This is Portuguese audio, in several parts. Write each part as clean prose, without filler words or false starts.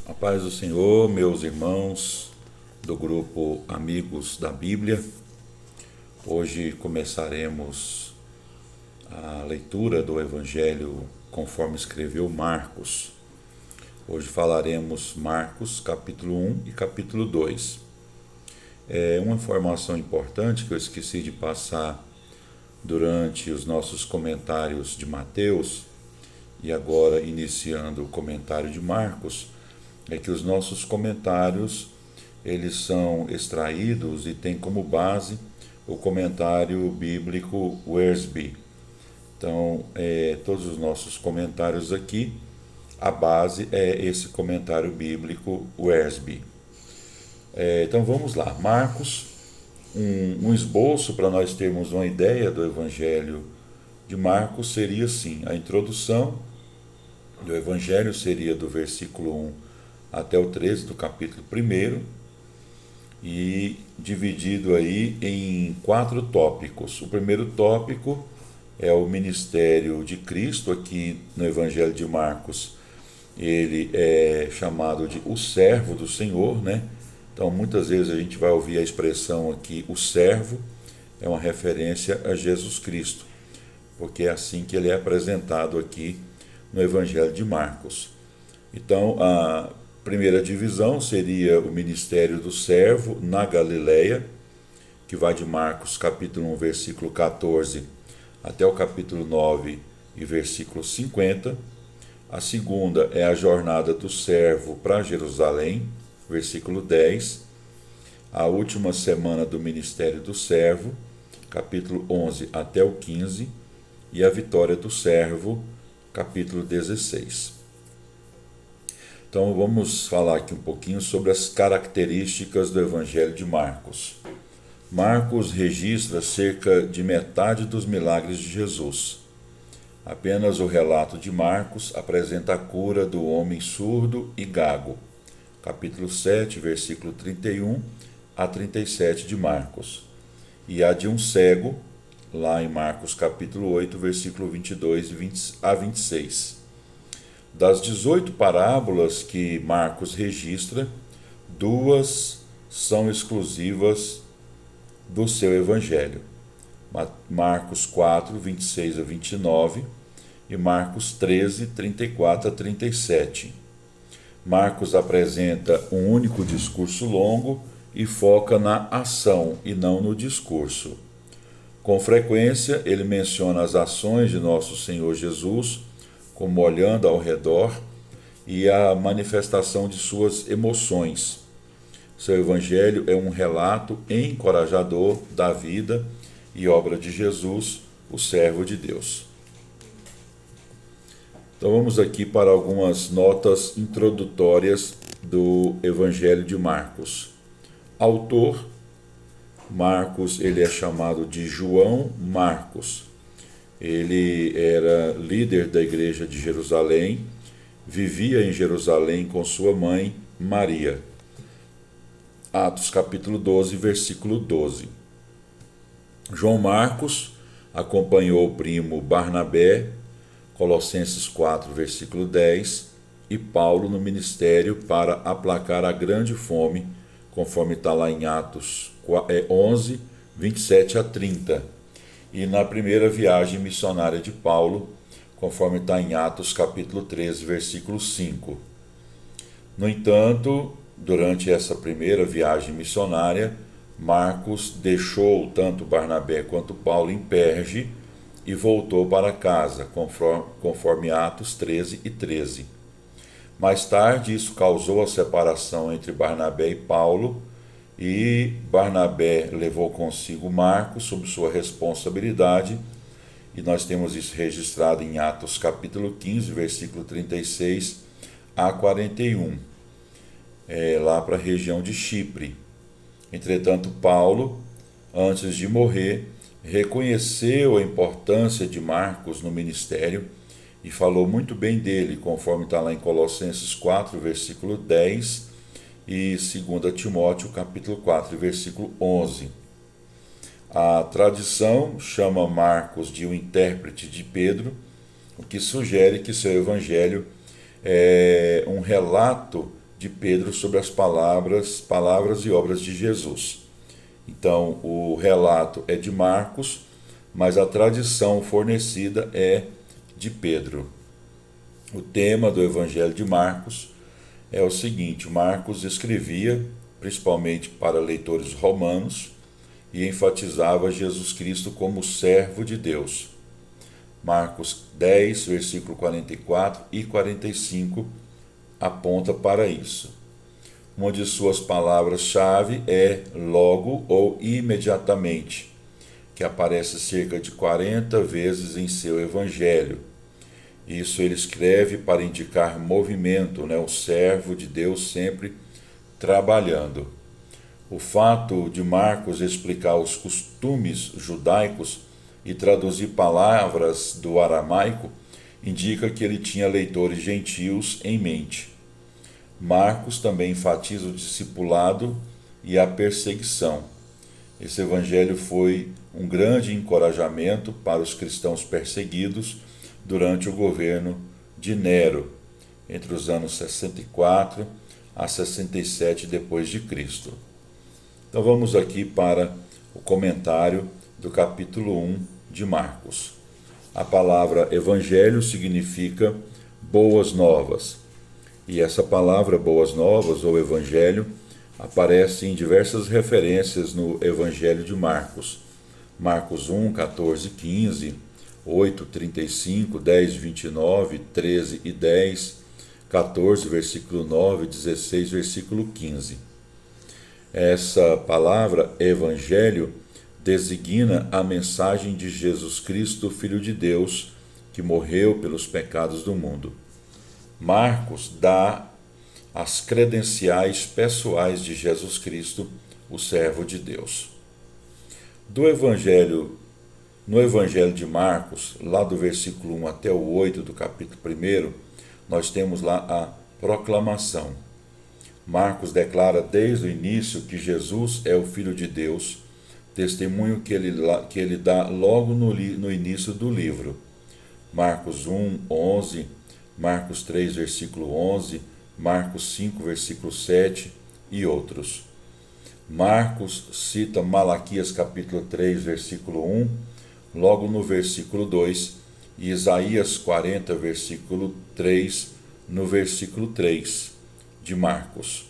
A paz do Senhor, meus irmãos do grupo Amigos da Bíblia. Hoje começaremos a leitura do Evangelho conforme escreveu Marcos. Hoje falaremos Marcos capítulo 1 e capítulo 2. Uma informação importante que eu esqueci de passar durante os nossos comentários de Mateus e agora iniciando o comentário de Marcos, é que os nossos comentários eles são extraídos e têm como base o comentário bíblico Wiersbe. Então, todos os nossos comentários aqui, a base é esse comentário bíblico Wiersbe. Então vamos lá, Marcos, um esboço para nós termos uma ideia do Evangelho de Marcos seria assim: a introdução do Evangelho seria do versículo 1 até o 13 do capítulo 1 e dividido aí em 4 tópicos. O primeiro tópico é o ministério de Cristo. Aqui no Evangelho de Marcos ele é chamado de o servo do Senhor, né? Então muitas vezes a gente vai ouvir a expressão aqui o servo, é uma referência a Jesus Cristo, porque é assim que ele é apresentado aqui no Evangelho de Marcos. Então a primeira divisão seria o ministério do servo na Galileia, que vai de Marcos capítulo 1, versículo 14 até o capítulo 9 e versículo 50. A segunda é a jornada do servo para Jerusalém, versículo 10. A última semana do ministério do servo, capítulo 11 até o 15. E a vitória do servo, capítulo 16. Então vamos falar aqui um pouquinho sobre as características do Evangelho de Marcos. Marcos registra cerca de metade dos milagres de Jesus. Apenas o relato de Marcos apresenta a cura do homem surdo e gago. Capítulo 7, versículo 31 a 37 de Marcos. E a de um cego, lá em Marcos capítulo 8, versículo 22 a 26. Das 18 parábolas que Marcos registra, 2 são exclusivas do seu evangelho. Marcos 4, 26 a 29 e Marcos 13, 34 a 37. Marcos apresenta um único discurso longo e foca na ação e não no discurso. Com frequência, ele menciona as ações de nosso Senhor Jesus, como olhando ao redor, e a manifestação de suas emoções. Seu evangelho é um relato encorajador da vida e obra de Jesus, o servo de Deus. Então vamos aqui para algumas notas introdutórias do Evangelho de Marcos. Autor: Marcos, ele é chamado de João Marcos. Ele era líder da igreja de Jerusalém, vivia em Jerusalém com sua mãe Maria. Atos capítulo 12, versículo 12. João Marcos acompanhou o primo Barnabé, Colossenses 4, versículo 10, e Paulo no ministério para aplacar a grande fome, conforme está lá em Atos 11, 27 a 30. E na primeira viagem missionária de Paulo, conforme está em Atos capítulo 13, versículo 5. No entanto, durante essa primeira viagem missionária, Marcos deixou tanto Barnabé quanto Paulo em Perge e voltou para casa, conforme Atos 13 e 13. Mais tarde, isso causou a separação entre Barnabé e Paulo, e Barnabé levou consigo Marcos sob sua responsabilidade, e nós temos isso registrado em Atos capítulo 15, versículo 36 a 41, lá para a região de Chipre. Entretanto, Paulo, antes de morrer, reconheceu a importância de Marcos no ministério e falou muito bem dele, conforme está lá em Colossenses 4, versículo 10, e 2 Timóteo capítulo 4, versículo 11. A tradição chama Marcos de um intérprete de Pedro, o que sugere que seu evangelho é um relato de Pedro sobre as palavras e obras de Jesus. Então, o relato é de Marcos, mas a tradição fornecida é de Pedro. O tema do Evangelho de Marcos é o seguinte: Marcos escrevia principalmente para leitores romanos e enfatizava Jesus Cristo como servo de Deus. Marcos 10, versículo 44 e 45 aponta para isso. Uma de suas palavras-chave é logo ou imediatamente, que aparece cerca de 40 vezes em seu evangelho. Isso ele escreve para indicar movimento, o servo de Deus sempre trabalhando. O fato de Marcos explicar os costumes judaicos e traduzir palavras do aramaico indica que ele tinha leitores gentios em mente. Marcos também enfatiza o discipulado e a perseguição. Esse evangelho foi um grande encorajamento para os cristãos perseguidos durante o governo de Nero, entre os anos 64 a 67 depois de Cristo. Então vamos aqui para o comentário do capítulo 1 de Marcos. A palavra evangelho significa boas novas. E essa palavra boas novas ou evangelho aparece em diversas referências no evangelho de Marcos. Marcos 1, 14, 15, 8, 35, 10, 29, 13 e 10, 14, versículo 9, 16, versículo 15. Essa palavra evangelho designa a mensagem de Jesus Cristo, Filho de Deus, que morreu pelos pecados do mundo. Marcos dá as credenciais pessoais de Jesus Cristo, o servo de Deus. No Evangelho de Marcos, lá do versículo 1 até o 8 do capítulo 1, nós temos lá a proclamação. Marcos declara desde o início que Jesus é o Filho de Deus, testemunho que ele dá logo no início do livro. Marcos 1, 11, Marcos 3, versículo 11, Marcos 5, versículo 7 e outros. Marcos cita Malaquias capítulo 3, versículo 1, logo no versículo 2, e Isaías 40, versículo 3, no versículo 3 de Marcos.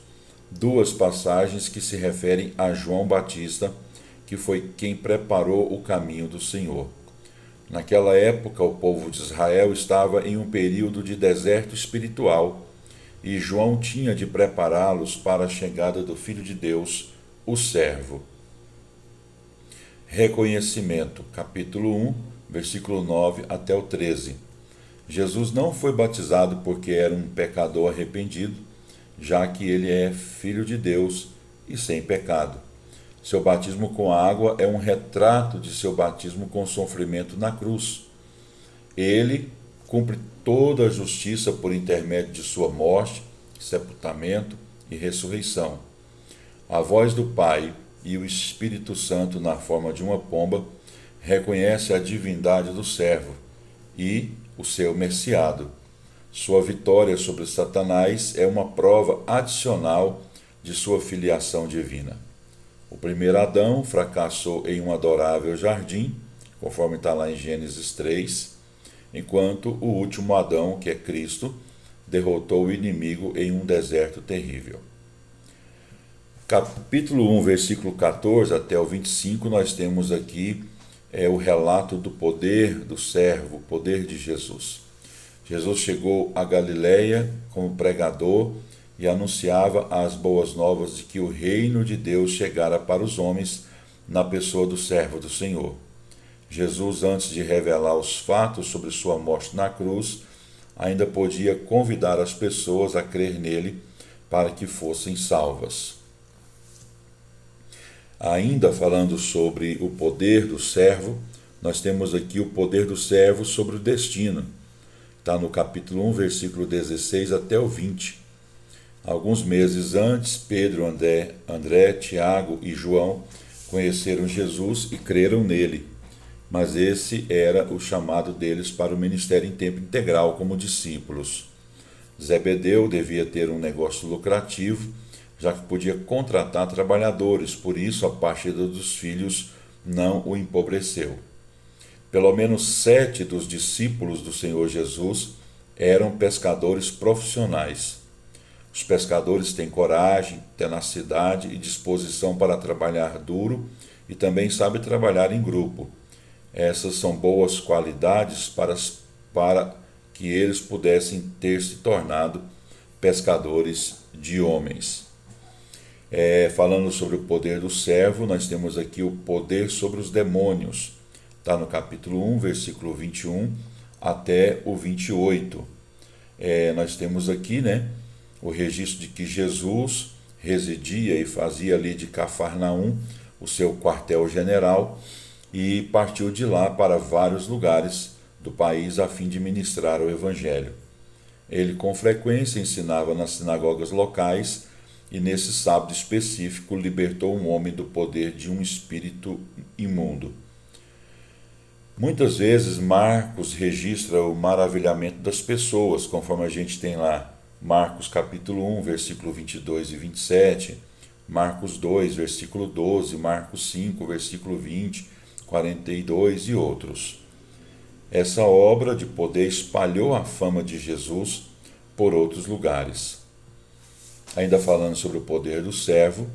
Duas passagens que se referem a João Batista, que foi quem preparou o caminho do Senhor. Naquela época, o povo de Israel estava em um período de deserto espiritual e João tinha de prepará-los para a chegada do Filho de Deus, o servo. Reconhecimento, capítulo 1, versículo 9 até o 13. Jesus não foi batizado porque era um pecador arrependido, já que ele é Filho de Deus e sem pecado. Seu batismo com água é um retrato de seu batismo com sofrimento na cruz. Ele cumpre toda a justiça por intermédio de sua morte, sepultamento e ressurreição. A voz do Pai e o Espírito Santo na forma de uma pomba reconhece a divindade do servo e o seu messiado. Sua vitória sobre Satanás é uma prova adicional de sua filiação divina. O primeiro Adão fracassou em um adorável jardim, conforme está lá em Gênesis 3, enquanto o último Adão, que é Cristo, derrotou o inimigo em um deserto terrível. Capítulo 1, versículo 14 até o 25, nós temos aqui o relato do poder do servo, o poder de Jesus. Jesus chegou a Galiléia como pregador e anunciava as boas novas de que o reino de Deus chegara para os homens na pessoa do servo do Senhor. Jesus, antes de revelar os fatos sobre sua morte na cruz, ainda podia convidar as pessoas a crer nele para que fossem salvas. Ainda falando sobre o poder do servo, nós temos aqui o poder do servo sobre o destino. Está no capítulo 1, versículo 16 até o 20. Alguns meses antes, Pedro, André, Tiago e João conheceram Jesus e creram nele, mas esse era o chamado deles para o ministério em tempo integral como discípulos. Zebedeu devia ter um negócio lucrativo, já que podia contratar trabalhadores, por isso a partida dos filhos não o empobreceu. Pelo menos 7 dos discípulos do Senhor Jesus eram pescadores profissionais. Os pescadores têm coragem, tenacidade e disposição para trabalhar duro e também sabem trabalhar em grupo. Essas são boas qualidades para que eles pudessem ter se tornado pescadores de homens. Falando sobre o poder do servo, nós temos aqui o poder sobre os demônios. Está no capítulo 1, versículo 21 até o 28. Nós temos aqui, o registro de que Jesus residia e fazia ali de Cafarnaum o seu quartel-general e partiu de lá para vários lugares do país a fim de ministrar o Evangelho. Ele com frequência ensinava nas sinagogas locais e nesse sábado específico libertou um homem do poder de um espírito imundo. Muitas vezes Marcos registra o maravilhamento das pessoas, conforme a gente tem lá Marcos capítulo 1, versículo 22 e 27, Marcos 2, versículo 12, Marcos 5, versículo 20, 42 e outros. Essa obra de poder espalhou a fama de Jesus por outros lugares. Ainda falando sobre o poder do servo,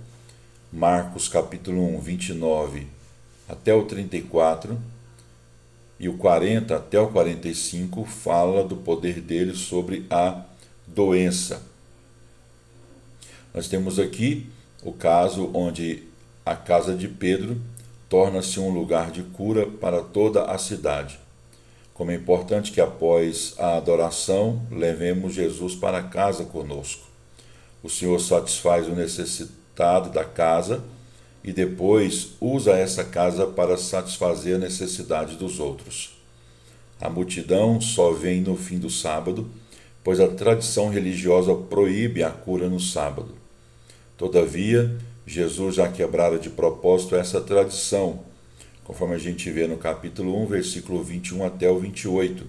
Marcos capítulo 1, 29 até o 34 e o 40 até o 45 fala do poder dele sobre a doença. Nós temos aqui o caso onde a casa de Pedro torna-se um lugar de cura para toda a cidade. Como é importante que após a adoração levemos Jesus para casa conosco. O Senhor satisfaz o necessitado da casa e depois usa essa casa para satisfazer a necessidade dos outros. A multidão só vem no fim do sábado, pois a tradição religiosa proíbe a cura no sábado. Todavia, Jesus já quebrara de propósito essa tradição, conforme a gente vê no capítulo 1, versículo 21 até o 28,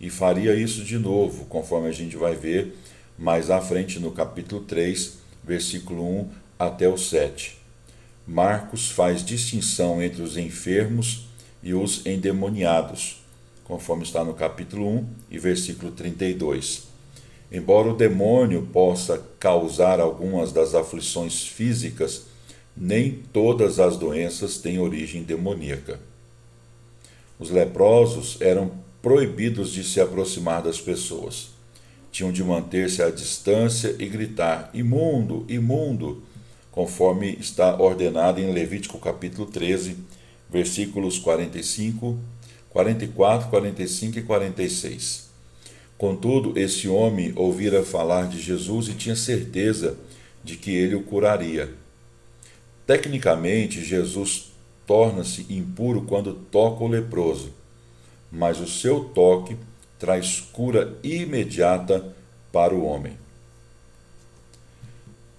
e faria isso de novo, conforme a gente vai ver mais à frente no capítulo 3, versículo 1 até o 7. Marcos faz distinção entre os enfermos e os endemoniados, conforme está no capítulo 1 e versículo 32. Embora o demônio possa causar algumas das aflições físicas, nem todas as doenças têm origem demoníaca. Os leprosos eram proibidos de se aproximar das pessoas. Tinham de manter-se à distância e gritar: imundo, imundo, conforme está ordenado em Levítico capítulo 13, versículos 45, 44, 45 e 46. Contudo, esse homem ouvira falar de Jesus e tinha certeza de que ele o curaria. Tecnicamente, Jesus torna-se impuro quando toca o leproso, mas o seu toque traz cura imediata para o homem.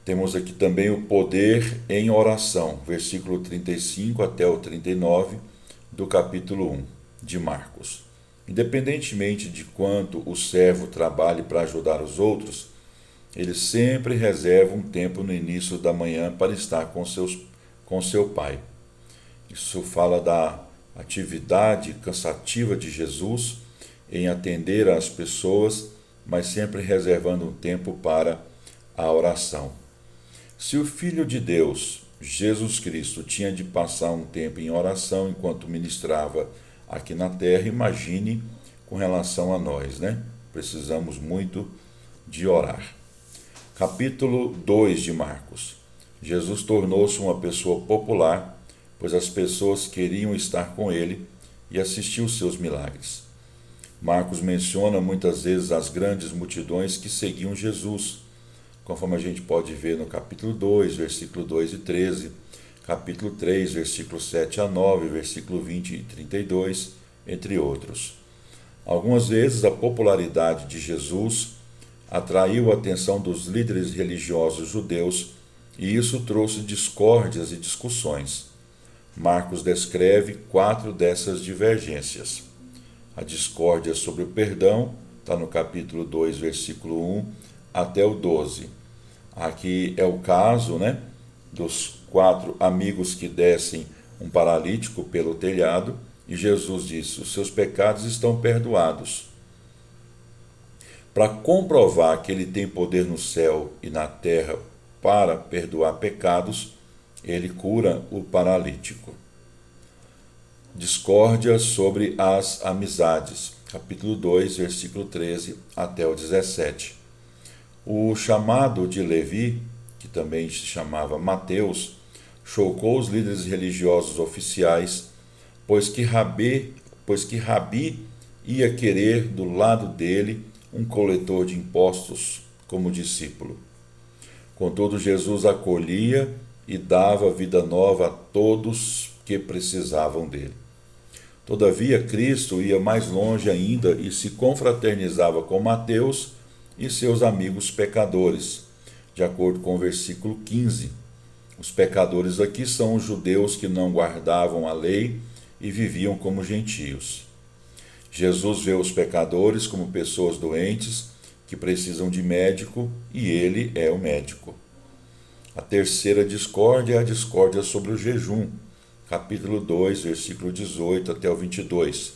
Temos aqui também o poder em oração, versículo 35 até o 39 do capítulo 1 de Marcos. Independentemente de quanto o servo trabalhe para ajudar os outros, ele sempre reserva um tempo no início da manhã para estar com seu pai. Isso fala da atividade cansativa de Jesus em atender às pessoas, mas sempre reservando um tempo para a oração. Se o Filho de Deus, Jesus Cristo, tinha de passar um tempo em oração enquanto ministrava aqui na terra, imagine com relação a nós, Precisamos muito de orar. Capítulo 2 de Marcos. Jesus tornou-se uma pessoa popular, pois as pessoas queriam estar com ele e assistir os seus milagres. Marcos menciona muitas vezes as grandes multidões que seguiam Jesus, conforme a gente pode ver no capítulo 2, versículo 2 e 13, capítulo 3, versículo 7 a 9, versículo 20 e 32, entre outros. Algumas vezes a popularidade de Jesus atraiu a atenção dos líderes religiosos judeus e isso trouxe discórdias e discussões. Marcos descreve 4 dessas divergências: a discórdia sobre o perdão, está no capítulo 2, versículo 1 até o 12. Aqui é o caso, né, dos 4 amigos que descem um paralítico pelo telhado, e Jesus disse: os seus pecados estão perdoados. Para comprovar que ele tem poder no céu e na terra para perdoar pecados, ele cura o paralítico. Discórdia sobre as amizades. Capítulo 2, versículo 13 até o 17. O chamado de Levi, que também se chamava Mateus, chocou os líderes religiosos oficiais, pois que Rabi ia querer do lado dele um coletor de impostos como discípulo. Contudo, Jesus acolhia e dava vida nova a todos que precisavam dele. Todavia, Cristo ia mais longe ainda e se confraternizava com Mateus e seus amigos pecadores, de acordo com o versículo 15. Os pecadores aqui são os judeus que não guardavam a lei e viviam como gentios. Jesus vê os pecadores como pessoas doentes que precisam de médico, e ele é o médico. A terceira discórdia é a discórdia sobre o jejum. Capítulo 2, versículo 18 até o 22.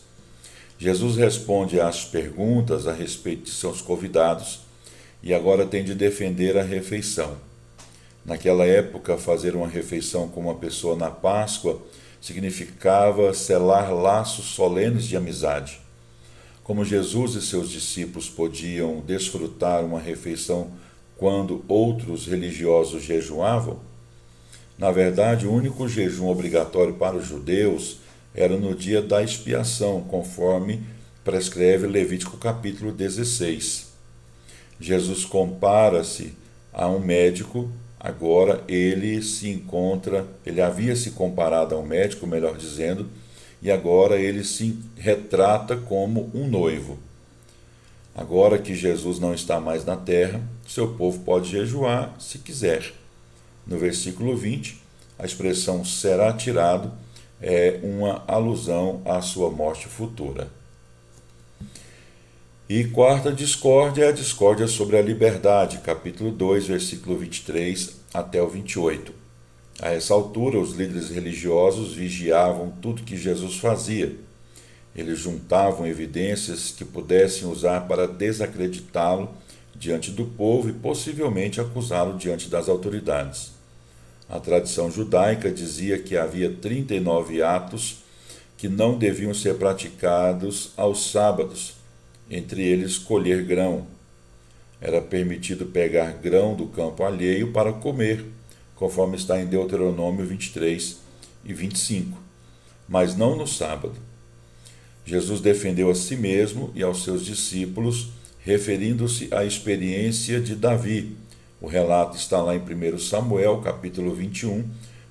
Jesus responde às perguntas a respeito de seus convidados e agora tem de defender a refeição. Naquela época, fazer uma refeição com uma pessoa na Páscoa significava selar laços solenes de amizade. Como Jesus e seus discípulos podiam desfrutar uma refeição quando outros religiosos jejuavam? Na verdade, o único jejum obrigatório para os judeus era no dia da expiação, conforme prescreve Levítico capítulo 16. Jesus compara-se a um médico. Agora ele havia se comparado a um médico, melhor dizendo, e agora ele se retrata como um noivo. Agora que Jesus não está mais na terra, seu povo pode jejuar se quiser. No versículo 20, a expressão será tirado é uma alusão à sua morte futura. E quarta discórdia é a discórdia sobre a liberdade, capítulo 2, versículo 23 até o 28. A essa altura, os líderes religiosos vigiavam tudo que Jesus fazia. Eles juntavam evidências que pudessem usar para desacreditá-lo diante do povo e possivelmente acusá-lo diante das autoridades. A tradição judaica dizia que havia 39 atos que não deviam ser praticados aos sábados, entre eles colher grão. Era permitido pegar grão do campo alheio para comer, conforme está em Deuteronômio 23 e 25, mas não no sábado. Jesus defendeu a si mesmo e aos seus discípulos, referindo-se à experiência de Davi. O relato está lá em 1 Samuel, capítulo 21,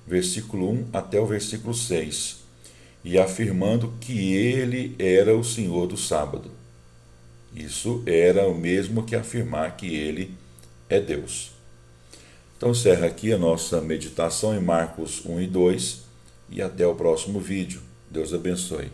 versículo 1 até o versículo 6, e afirmando que ele era o Senhor do sábado. Isso era o mesmo que afirmar que ele é Deus. Então encerra aqui a nossa meditação em Marcos 1 e 2 e até o próximo vídeo. Deus abençoe.